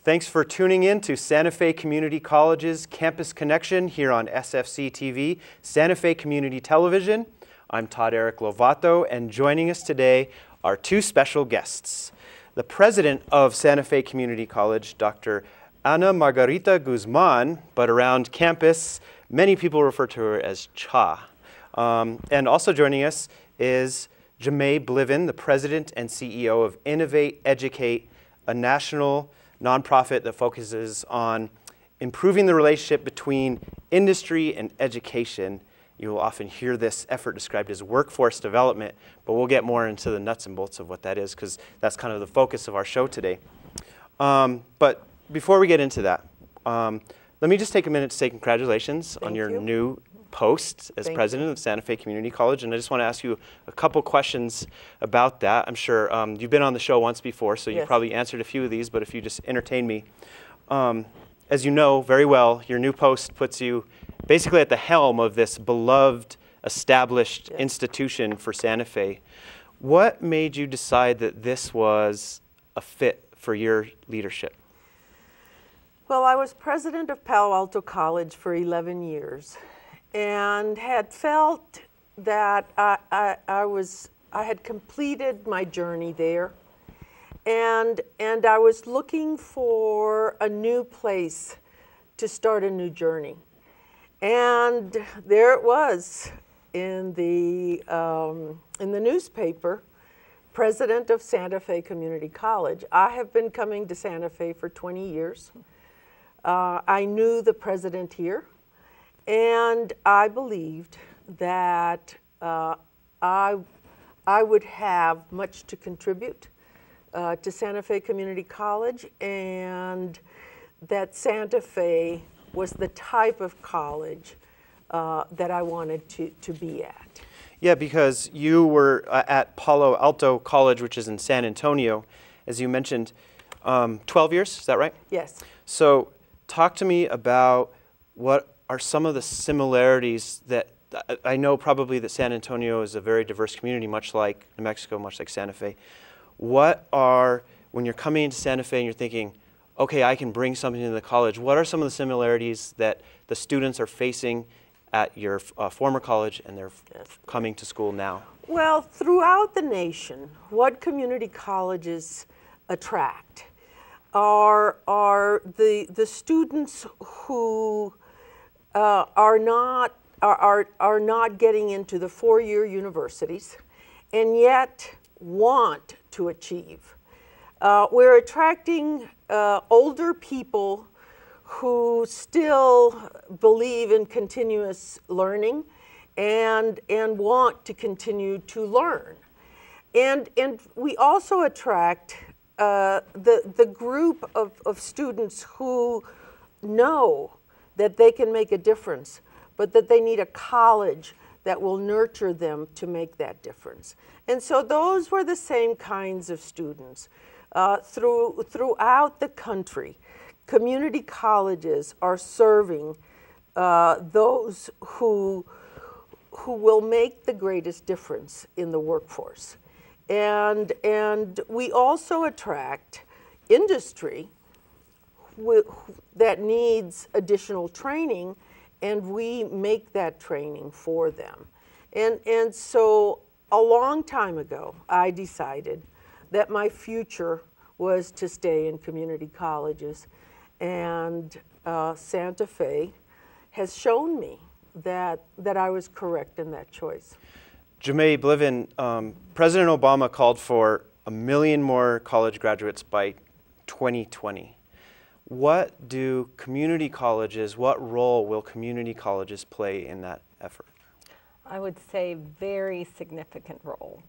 Thanks for tuning in to Santa Fe Community College's Campus Connection here on SFC TV, Santa Fe Community Television. I'm Todd Lovato, and joining us today are two special guests. The president of Santa Fe Community College, Dr. Ana Margarita Guzmán, but around campus, many people refer to her as Cha. And also joining us is Jamai, Blivin, the president and CEO of Innovate-Educate, a national nonprofit that focuses on improving the relationship between industry and education. You will often hear this effort described as workforce development, but we'll get more into the nuts and bolts of what that is because that's kind of the focus of our show today. But before we get into that, let me just take a minute to say congratulations on your new post as president of Santa Fe Community College, and I just want to ask you a couple questions about that. I'm sure you've been on the show once before, so you probably answered a few of these, but if you just entertain me. As you know very well, your new post puts you basically at the helm of this beloved, established institution for Santa Fe. What made you decide that this was a fit for your leadership? Well, I was president of Palo Alto College for 11 years. And had felt that I had completed my journey there, and I was looking for a new place to start a new journey. And there it was in the newspaper, president of Santa Fe Community College. I have been coming to Santa Fe for 20 years. I knew the president here. And I believed that I would have much to contribute to Santa Fe Community College, and that Santa Fe was the type of college that I wanted to be at. Yeah, because you were at Palo Alto College, which is in San Antonio, as you mentioned, 12 years, is that right? Yes. So talk to me about what are some of the similarities that I know probably that San Antonio is a very diverse community, much like New Mexico, much like Santa Fe. What are, when you're coming into Santa Fe and you're thinking, okay, I can bring something to the college, what are some of the similarities that the students are facing at your former college and they're coming to school now? Well, throughout the nation, what community colleges attract are the students who are not getting into the four-year universities and yet want to achieve. We're attracting older people who still believe in continuous learning and want to continue to learn. And we also attract the group of students who know that they can make a difference, but that they need a college that will nurture them to make that difference. And so those were the same kinds of students. Throughout the country, community colleges are serving those who will make the greatest difference in the workforce. And we also attract industry that needs additional training, and we make that training for them. And so a long time ago, I decided that my future was to stay in community colleges, and Santa Fe has shown me that I was correct in that choice. Jamai, Blivin, President Obama called for 1 million more college graduates by 2020. What do community colleges, what role will community colleges play in that effort? I would say very significant role.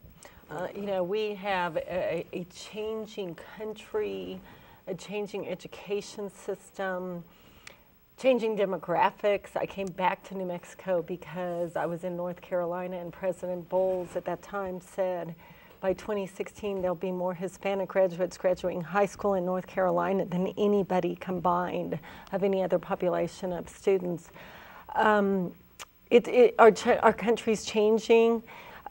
You know, we have a changing country, a changing education system, changing demographics. I came back to New Mexico because I was in North Carolina, and President Bowles at that time said, by 2016, there'll be more Hispanic graduates graduating high school in North Carolina than anybody combined of any other population of students. Our country's changing.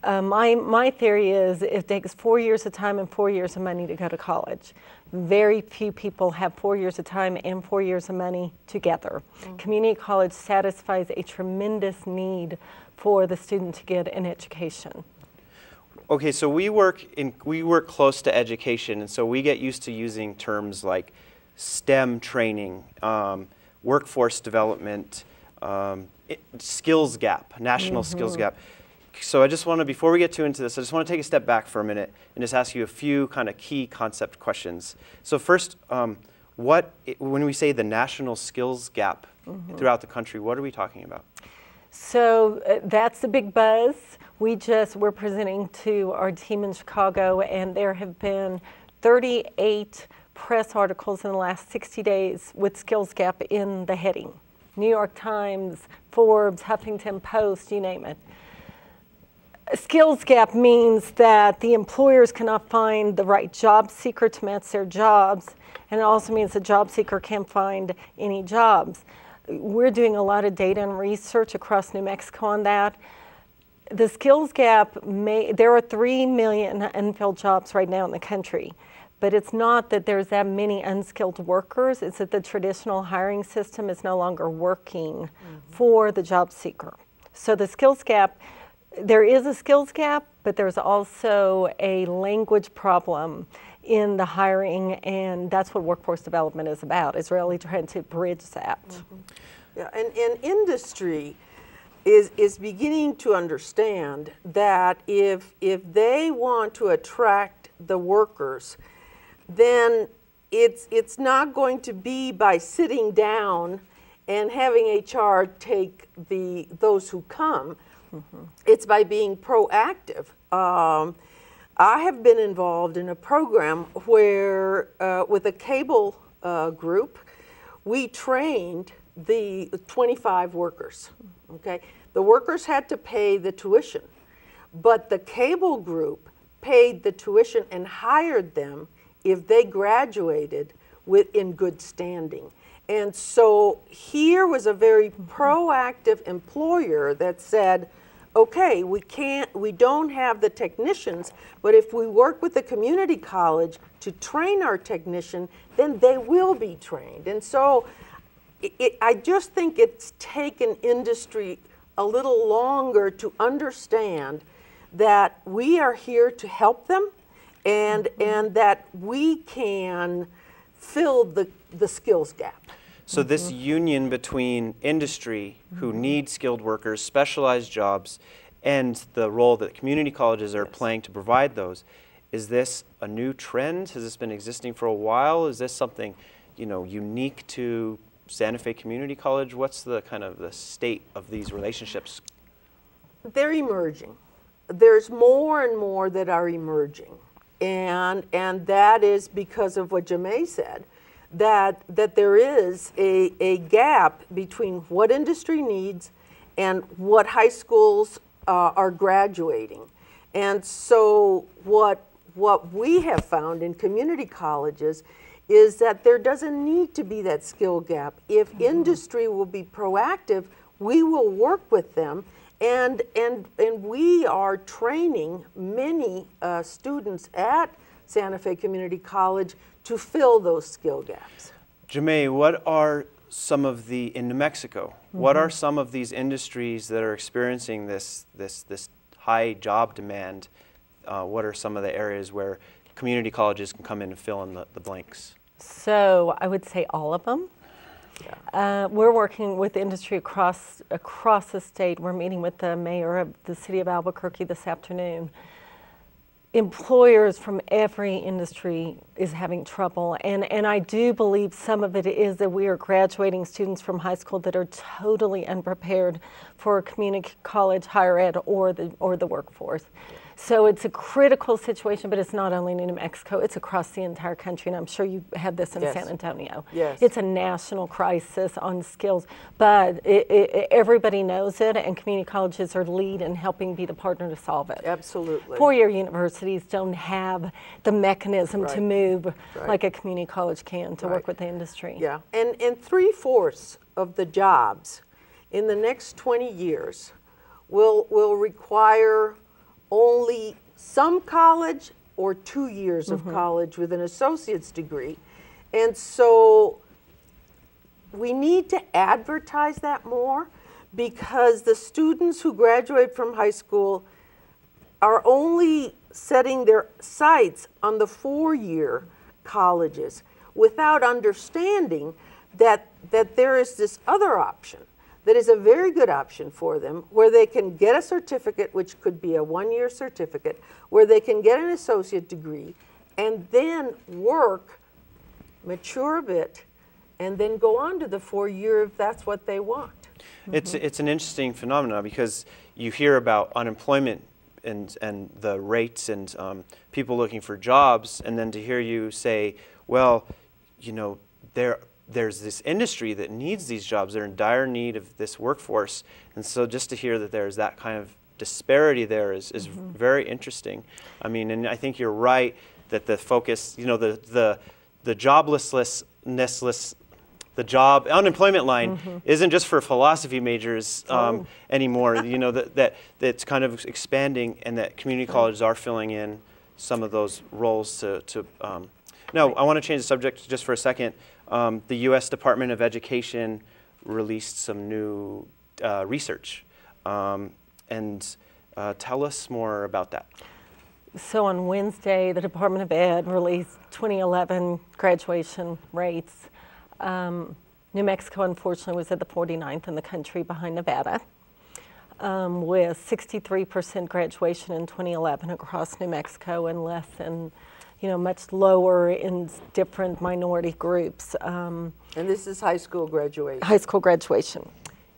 My theory is it takes 4 years of time and 4 years of money to go to college. Very few people have 4 years of time and 4 years of money together. Community college satisfies a tremendous need for the student to get an education. Okay, so we work close to education, and so we get used to using terms like STEM training, workforce development, skills gap, national skills gap. So I just want to, before we get too into this, I just want to take a step back for a minute and just ask you a few kind of key concept questions. So first, when we say the national skills gap throughout the country, what are we talking about? So that's the big buzz. We're presenting to our team in Chicago, and there have been 38 press articles in the last 60 days with skills gap in the heading. New York Times, Forbes, Huffington Post, you name it. Skills gap means that the employers cannot find the right job seeker to match their jobs, and it also means the job seeker can't find any jobs. We're doing a lot of data and research across New Mexico on that. The skills gap, there are 3 million unfilled jobs right now in the country, but it's not that there's that many unskilled workers, it's that the traditional hiring system is no longer working for the job seeker. So the skills gap, there is a skills gap, but there's also a language problem in the hiring, and that's what workforce development is about, is really trying to bridge that. Yeah, and industry is beginning to understand that if they want to attract the workers, then it's not going to be by sitting down and having HR take those who come. It's by being proactive. I have been involved in a program where, with a cable group, we trained the 25 workers. Okay, the workers had to pay the tuition, but the cable group paid the tuition and hired them if they graduated in good standing. And so here was a very proactive employer that said, okay, we don't have the technicians, but if we work with the community college to train our technician, then they will be trained. And so I just think it's taken industry a little longer to understand that we are here to help them, and that we can fill the skills gap. So this union between industry, who need skilled workers, specialized jobs, and the role that community colleges are playing to provide those, is this a new trend? Has this been existing for a while? Is this something, unique to Santa Fe Community College? What's the kind of the state of these relationships? They're emerging. There's more and more that are emerging, and that is because of what Jamai said. That there is a gap between what industry needs and what high schools are graduating. And so what we have found in community colleges is that there doesn't need to be that skill gap. If industry will be proactive, we will work with them, and we are training many students at Santa Fe Community College to fill those skill gaps. Jamai, what are some of in New Mexico, what are some of these industries that are experiencing this high job demand? What are some of the areas where community colleges can come in and fill in the blanks? So I would say all of them. Yeah. We're working with industry across the state. We're meeting with the mayor of the city of Albuquerque this afternoon. Employers from every industry is having trouble, and I do believe some of it is that we are graduating students from high school that are totally unprepared for community college, higher ed, or the workforce. So it's a critical situation, but it's not only in New Mexico, it's across the entire country, and I'm sure you had this in San Antonio. Yes. It's a national crisis on skills, but everybody knows it, and community colleges are lead in helping be the partner to solve it. Absolutely. Four-year universities don't have the mechanism to move like a community college can to work with the industry. Yeah, and 3/4 of the jobs in the next 20 years will require only some college or 2 years of college with an associate's degree. And so we need to advertise that more, because the students who graduate from high school are only setting their sights on the 4-year colleges without understanding that there is this other option that is a very good option for them, where they can get a certificate, which could be a 1-year certificate, where they can get an associate degree and then work, mature a bit, and then go on to the 4-year if that's what they want. It's an interesting phenomenon, because you hear about unemployment and the rates and people looking for jobs, and then to hear you say, well, you know, there's this industry that needs these jobs. They're in dire need of this workforce. And so just to hear that there's that kind of disparity there is very interesting. I mean, and I think you're right that the focus, you know, the unemployment line isn't just for philosophy majors anymore. You know, that's kind of expanding, and that community colleges are filling in some of those roles No, I want to change the subject just for a second. The U.S. Department of Education released some new research. Tell us more about that. So on Wednesday, the Department of Ed released 2011 graduation rates. New Mexico, unfortunately, was at the 49th in the country, behind Nevada, with 63% graduation in 2011 across New Mexico, and less than, you know, much lower in different minority groups. And this is high school graduation. High school graduation.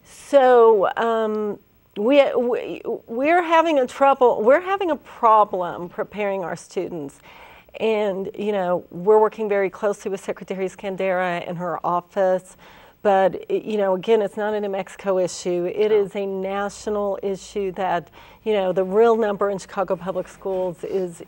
So we're having a problem preparing our students. And, you know, we're working very closely with Secretary Scandera and her office. But, you know, again, it's not a New Mexico issue. It is a national issue that, you know, the real number in Chicago Public Schools is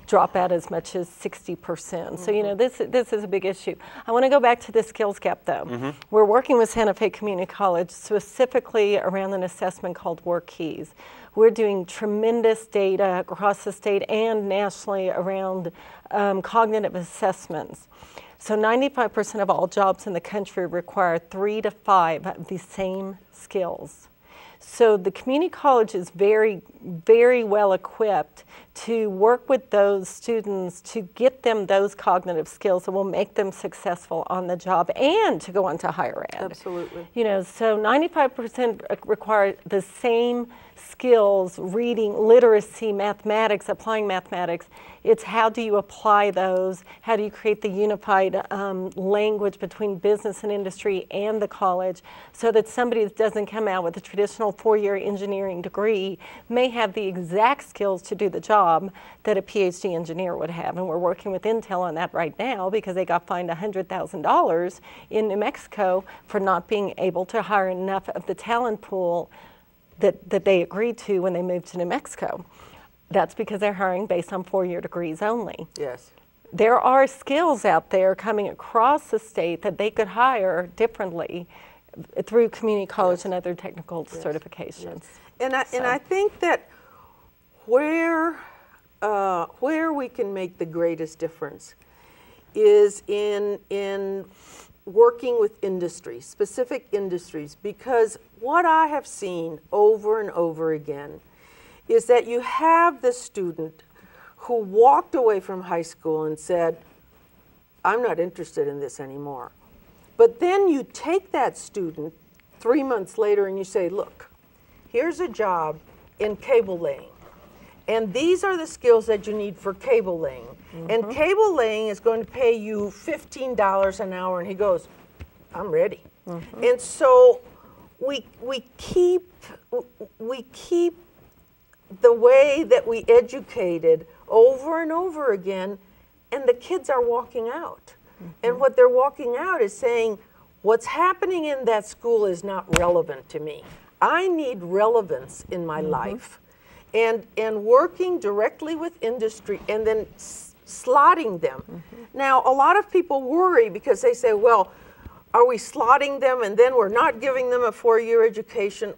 drop out as much as 60%. So, you know, this is a big issue. I want to go back to the skills gap, though. We're working with Santa Fe Community College specifically around an assessment called Work Keys. We're doing tremendous data across the state and nationally around cognitive assessments. So 95% of all jobs in the country require 3 to 5 of the same skills. So the community college is very, very well equipped to work with those students to get them those cognitive skills that will make them successful on the job and to go on to higher ed. Absolutely. You know, so 95% require the same skills: reading, literacy, mathematics, applying mathematics. It's how do you apply those? How do you create the unified language between business and industry and the college, so that somebody that doesn't come out with a traditional 4-year engineering degree may have the exact skills to do the job that a PhD engineer would have. And we're working with Intel on that right now, because they got fined $100,000 in New Mexico for not being able to hire enough of the talent pool that they agreed to when they moved to New Mexico. That's because they're hiring based on 4-year degrees only. Yes. There are skills out there coming across the state that they could hire differently through community college and other technical certifications. And I think that where we can make the greatest difference is in working with industry, specific industries, because what I have seen over and over again is that you have the student who walked away from high school and said, I'm not interested in this anymore. But then you take that student 3 months later and you say, look, here's a job in cable laying. And these are the skills that you need for cable laying. And cable laying is going to pay you $15 an hour. And he goes, I'm ready. And so we keep the way that we educated over and over again, and the kids are walking out. And what they're walking out is saying, what's happening in that school is not relevant to me. I need relevance in my life. And working directly with industry and then slotting them. Now, a lot of people worry because they say, well, are we slotting them and then we're not giving them a 4-year education?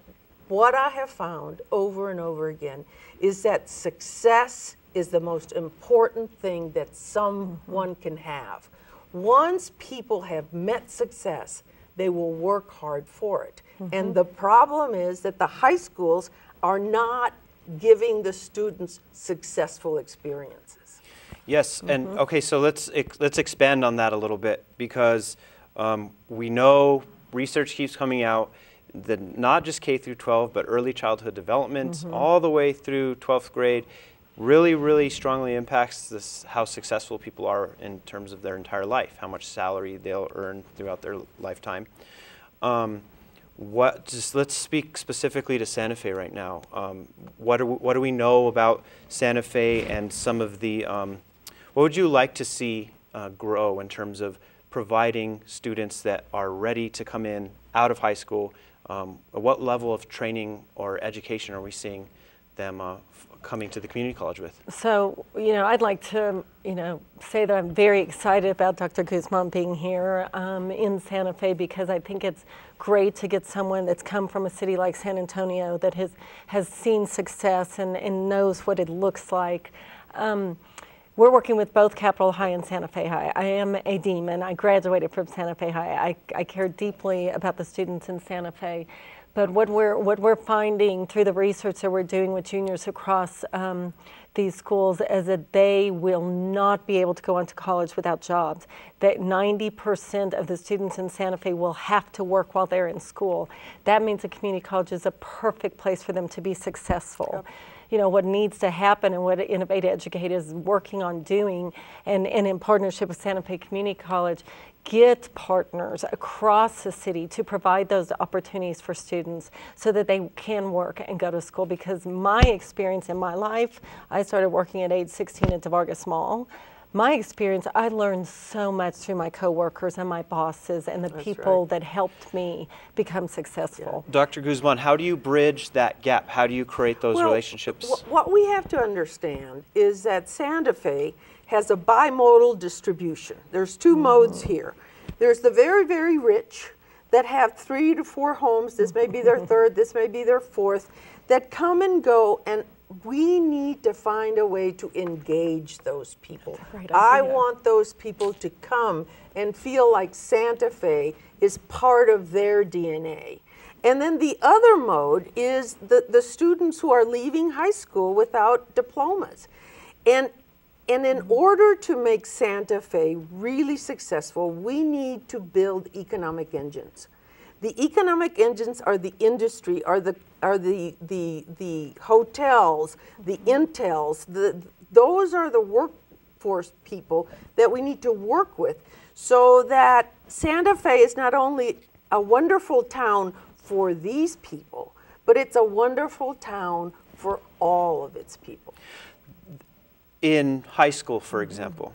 what I have found over and over again is that success is the most important thing that someone can have. Once people have met success, they will work hard for it. And the problem is that the high schools are not giving the students successful experiences. Yes, and okay, so let's expand on that a little bit, because we know research keeps coming out that not just K through 12, but early childhood development all the way through 12th grade really, really strongly impacts how successful people are in terms of their entire life, how much salary they'll earn throughout their lifetime. Let's speak specifically to Santa Fe right now. What do we know about Santa Fe and some of the, what would you like to see grow in terms of providing students that are ready to come in out of high school? What level of training or education are we seeing them coming to the community college with? So, I'd like to, say that I'm very excited about Dr. Guzmán being here in Santa Fe, because I think it's great to get someone that's come from a city like San Antonio that has seen success and knows what it looks like. We're working with both Capitol High and Santa Fe High. I am a demon. I graduated from Santa Fe High. I care deeply about the students in Santa Fe. But what we're finding through the research that we're doing with juniors across these schools is that they will not be able to go on to college without jobs. That 90% of the students in Santa Fe will have to work while they're in school. That means a community college is a perfect place for them to be successful. Yep. What needs to happen and what Innovate-Educate is working on doing, and in partnership with Santa Fe Community College, get partners across the city to provide those opportunities for students so that they can work and go to school. Because my experience in my life, I started working at age 16 at DeVargas Mall. My experience, I learned so much through my coworkers and my bosses and the people that helped me become successful. Yeah. Dr. Guzmán, how do you bridge that gap? How do you create those relationships? What we have to understand is that Santa Fe has a bimodal distribution. There's two modes here. There's the very, very rich that have 3 to 4 homes. This may be their third, this may be their fourth, that come and go, and we need to find a way to engage those people. I want those people to come and feel like Santa Fe is part of their DNA. And then the other mode is the students who are leaving high school without diplomas. And in order to make Santa Fe really successful, we need to build economic engines. The economic engines are the industry, are the hotels, the intels. Those are the workforce people that we need to work with, so that Santa Fe is not only a wonderful town for these people, but it's a wonderful town for all of its people. In high school, for example,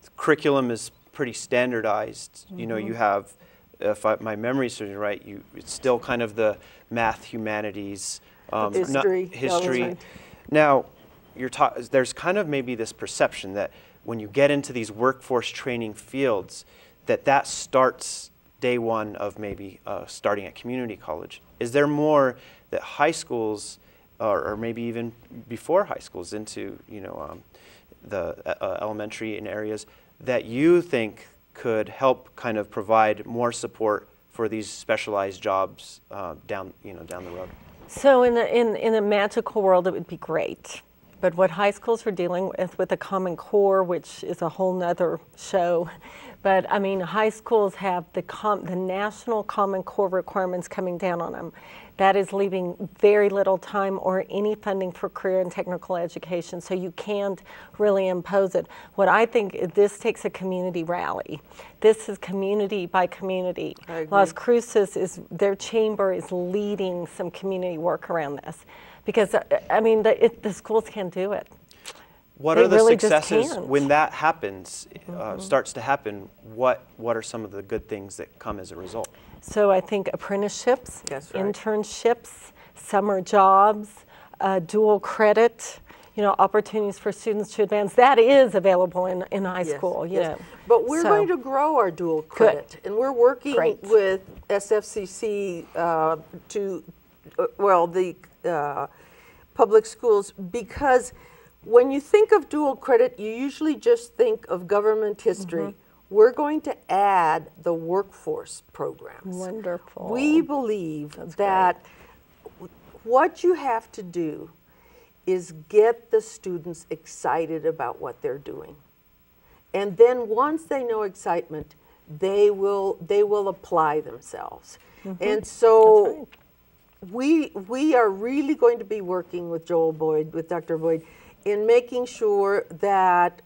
the curriculum is pretty standardized. You have, if my memory serves right, it's still kind of the math, humanities, history. Now, there's kind of maybe this perception that when you get into these workforce training fields, that starts day one of maybe starting at community college. Is there more that high schools, or maybe even before high schools, into the elementary and areas, that you think could help kind of provide more support for these specialized jobs down the road? So in a magical world, it would be great. But what high schools are dealing with the Common Core, which is a whole nother show. But I mean, high schools have the national Common Core requirements coming down on them. That is leaving very little time or any funding for career and technical education, so you can't really impose it. What I think, this takes a community rally. This is community by community. Las Cruces, their chamber is leading some community work around this, because I mean, the schools can't do it. What are the successes when that happens, starts to happen? What are some of the good things that come as a result? So I think apprenticeships, internships, summer jobs, dual credit, opportunities for students to advance. That is available in high school. But we're going to grow our dual credit, and we're working with SFCC well, the public schools, because when you think of dual credit, you usually just think of government history. We're going to add the workforce programs. Wonderful. We believe that what you have to do is get the students excited about what they're doing. And then once they know excitement, they will apply themselves. And so we are really going to be working with Dr. Boyd, in making sure that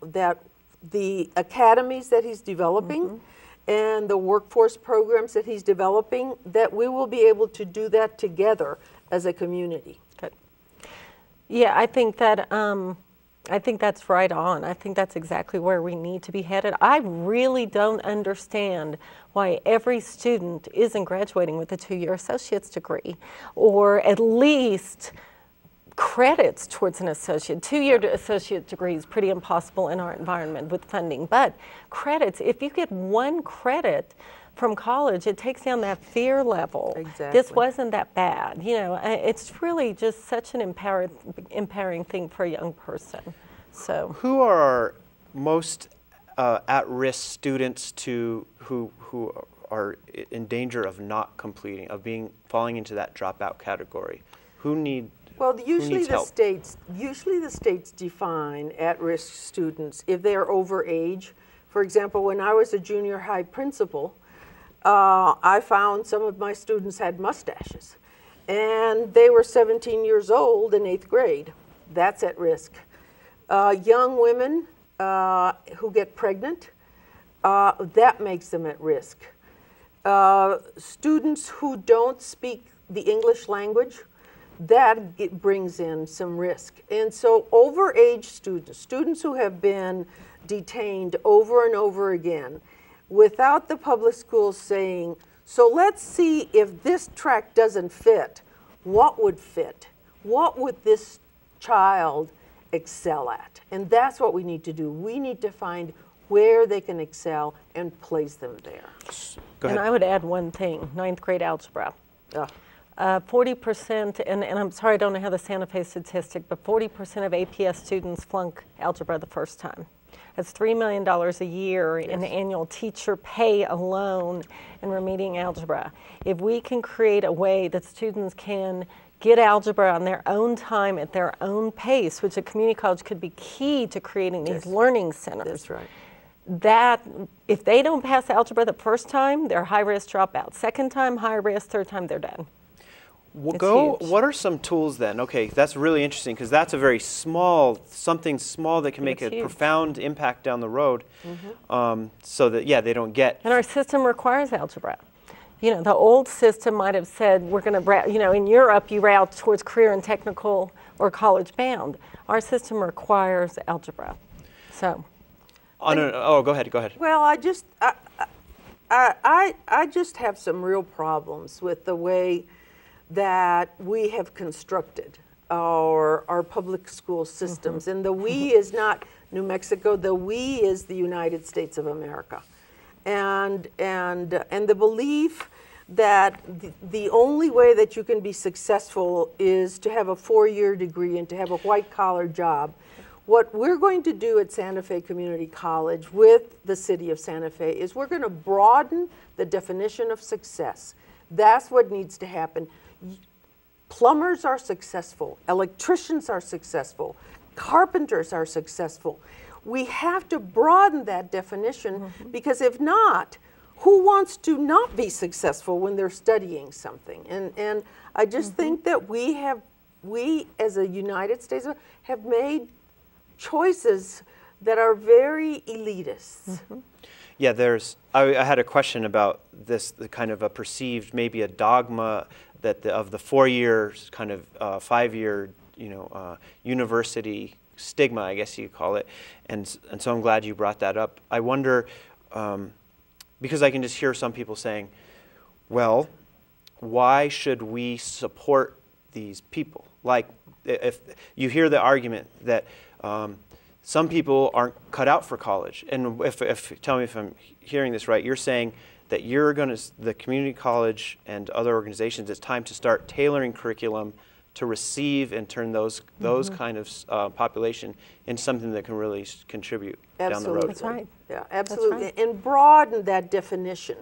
the academies that he's developing and the workforce programs that he's developing, that we will be able to do that together as a community. Good. Yeah, I think that I think that's right on. I think that's exactly where we need to be headed. I really don't understand why every student isn't graduating with a 2-year associate's degree, or at least credits towards an associate. 2-year associate degree is pretty impossible in our environment with funding, but credits, if you get 1 credit from college, it takes down that fear level. Exactly. This wasn't that bad. You know, it's really just such an empowering thing for a young person. So, who are our most at-risk students who are in danger of not completing, falling into that dropout category? Who need? Well, usually help? the states define at-risk students if they are over age. For example, when I was a junior high principal, I found some of my students had mustaches, and they were 17 years old in 8th grade. That's at risk. Young women who get pregnant, that makes them at risk. Students who don't speak the English language, that brings in some risk. And so overage students who have been detained over and over again, without the public schools saying, so let's see if this track doesn't fit, what would fit? What would this child excel at? And that's what we need to do. We need to find where they can excel and place them there. Go ahead. And I would add one thing, 9th grade algebra. 40%, and I'm sorry I don't know how the Santa Fe statistic, but 40% of APS students flunk algebra the first time. That's $3 million a year in annual teacher pay alone in remediating algebra. If we can create a way that students can get algebra on their own time at their own pace, which a community college could be key to creating these learning centers. That's right. That, if they don't pass algebra the first time, they're high risk dropout. Second time, high risk. Third time, they're done. What are some tools then? Okay, that's really interesting, because that's a very something small that can make a profound impact down the road. So that, yeah, they don't get. And our system requires algebra. You know, the old system might have said, we're going to, you know, in Europe, you route towards career and technical or college bound. Our system requires algebra. So. Oh, go ahead. Well, I just have some real problems with the way that we have constructed our public school systems. And the we is not New Mexico, the we is the United States of America. And the belief that the only way that you can be successful is to have a 4-year degree and to have a white-collar job. What we're going to do at Santa Fe Community College with the city of Santa Fe is we're going to broaden the definition of success. That's what needs to happen. Plumbers are successful, electricians are successful, carpenters are successful. We have to broaden that definition, because if not, who wants to not be successful when they're studying something? And I just think that we as a United States have made choices that are very elitist. Yeah, I had a question about this, the kind of a perceived, maybe a dogma that of the 4-year kind of 5-year, university stigma, I guess you could call it, and so I'm glad you brought that up. I wonder, because I can just hear some people saying, well, why should we support these people? Like, if you hear the argument that some people aren't cut out for college, and if tell me if I'm hearing this right, you're saying that the community college and other organizations, it's time to start tailoring curriculum to receive and turn those kind of population into something that can really contribute down the road. That's right. Yeah, absolutely. Right. And broaden that definition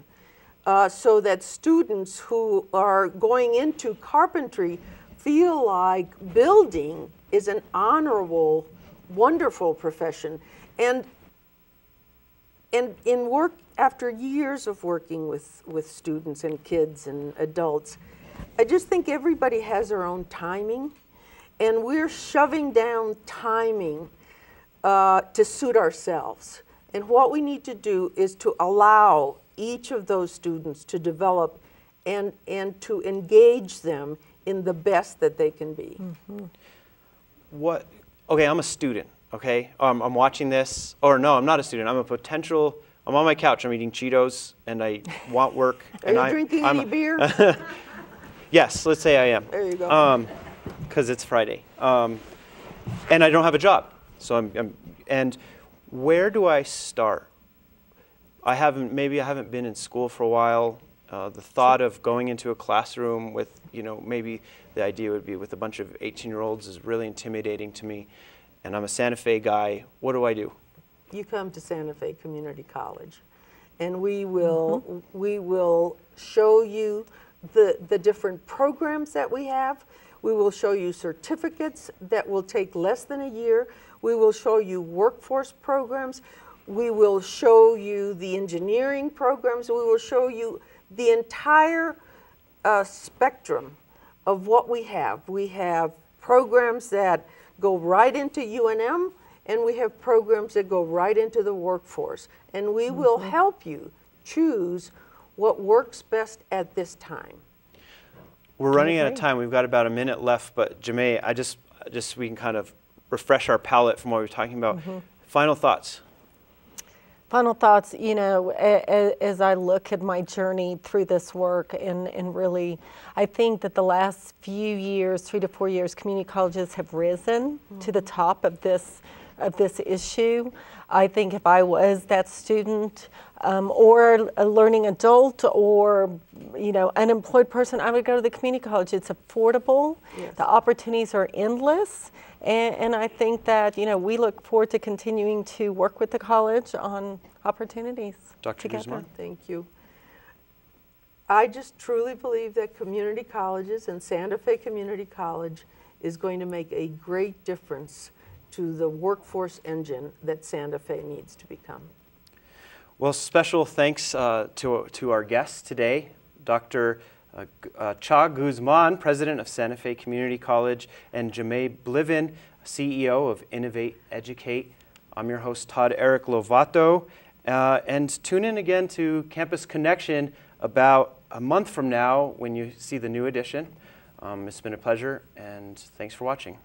so that students who are going into carpentry feel like building is an honorable, wonderful profession. And in work, after years of working with students and kids and adults, I just think everybody has their own timing, and we're shoving down timing to suit ourselves. And what we need to do is to allow each of those students to develop and to engage them in the best that they can be. Okay, I'm a student, okay? I'm watching this, or no, I'm not a student. I'm on my couch, I'm eating Cheetos, and I want work. Are you drinking any beer? Yes, let's say I am. There you go. Because it's Friday. And I don't have a job. So and where do I start? Maybe I haven't been in school for a while. The thought of going into a classroom with, maybe the idea would be with a bunch of 18-year-olds is really intimidating to me. And I'm a Santa Fe guy. What do I do? You come to Santa Fe Community College, and we will show you the different programs that we have. We will show you certificates that will take less than a year. We will show you workforce programs. We will show you the engineering programs. We will show you the entire spectrum of what we have. We have programs that go right into UNM, and we have programs that go right into the workforce. And we will help you choose what works best at this time. We're running out of time. We've got about a minute left, but Jamai, I just we can kind of refresh our palate from what we were talking about. Final thoughts. Final thoughts, as I look at my journey through this work, and really, I think that the last few years, 3 to 4 years, community colleges have risen to the top of this issue. I think if I was that student or a learning adult or unemployed person, I would go to the community college. It's affordable. Yes. The opportunities are endless. And I think that, we look forward to continuing to work with the college on opportunities. Dr. Guzmán. Thank you. I just truly believe that community colleges and Santa Fe Community College is going to make a great difference to the workforce engine that Santa Fe needs to become. Well, special thanks to our guests today, Dr. Todd Guzmán, President of Santa Fe Community College, and Jamai Blivin, CEO of Innovate-Educate. I'm your host, Todd Eric Lovato, and tune in again to Campus Connection about a month from now when you see the new edition. It's been a pleasure, and thanks for watching.